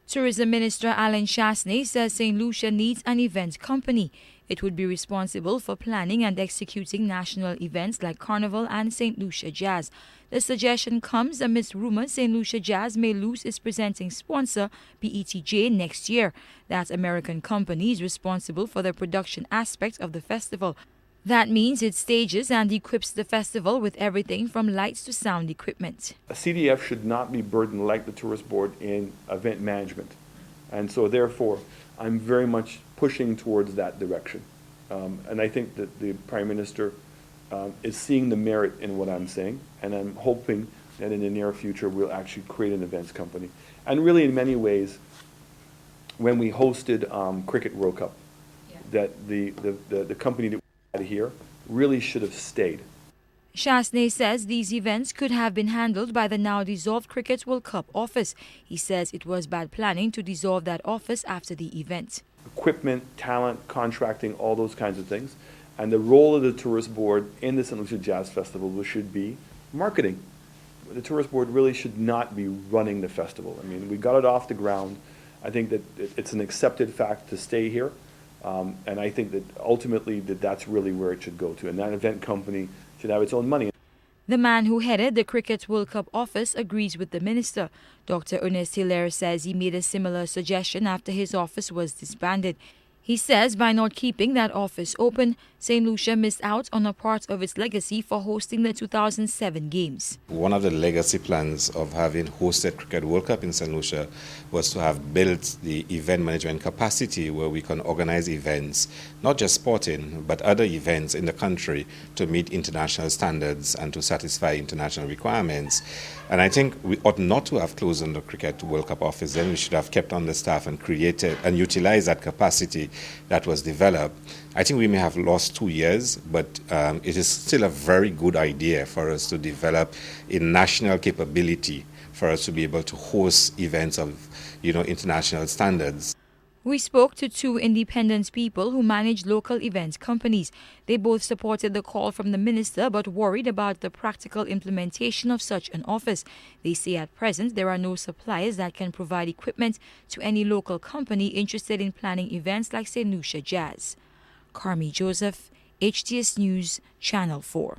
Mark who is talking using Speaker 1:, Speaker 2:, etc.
Speaker 1: Tourism Minister Alan Chastanet says St. Lucia needs an event company. It would be responsible for planning and executing national events like Carnival and St. Lucia Jazz. The suggestion comes amidst rumors St. Lucia Jazz may lose its presenting sponsor, PETJ, next year. That American company is responsible for the production aspect of the festival. That means it stages and equips the festival with everything from lights to sound equipment.
Speaker 2: A CDF should not be burdened like the Tourist Board in event management. And so therefore, I'm very much pushing towards that direction. And I think that the Prime Minister is seeing the merit in what I'm saying, and I'm hoping that in the near future we'll actually create an events company. And really in many ways, when we hosted Cricket World Cup, that the company that we had here really should have stayed.
Speaker 1: Chastanet says these events could have been handled by the now dissolved Cricket World Cup office. He says it was bad planning to dissolve that office after the event.
Speaker 2: Equipment, talent, contracting, all those kinds of things. And the role of the Tourist Board in the St. Lucia Jazz Festival should be marketing. The Tourist Board really should not be running the festival. I mean, we got it off the ground. I think that it's an accepted fact to stay here. And I think that ultimately that's really where it should go to. And that event company should have its own money.
Speaker 1: The man who headed the Cricket World Cup office agrees with the minister. Dr. Ernest Hilaire says he made a similar suggestion after his office was disbanded. He says by not keeping that office open, St. Lucia missed out on a part of its legacy for hosting the 2007 Games.
Speaker 3: One of the legacy plans of having hosted Cricket World Cup in St. Lucia was to have built the event management capacity where we can organize events, not just sporting, but other events in the country to meet international standards and to satisfy international requirements. And I think we ought not to have closed on the Cricket World Cup office. Then we should have kept on the staff and created and utilized that capacity that was developed. I think we may have lost 2 years, but it is still a very good idea for us to develop a national capability for us to be able to host events of, international standards.
Speaker 1: We spoke to two independent people who manage local event companies. They both supported the call from the minister but worried about the practical implementation of such an office. They say at present there are no suppliers that can provide equipment to any local company interested in planning events like St. Lucia Jazz. Carmi Joseph, HTS News, Channel 4.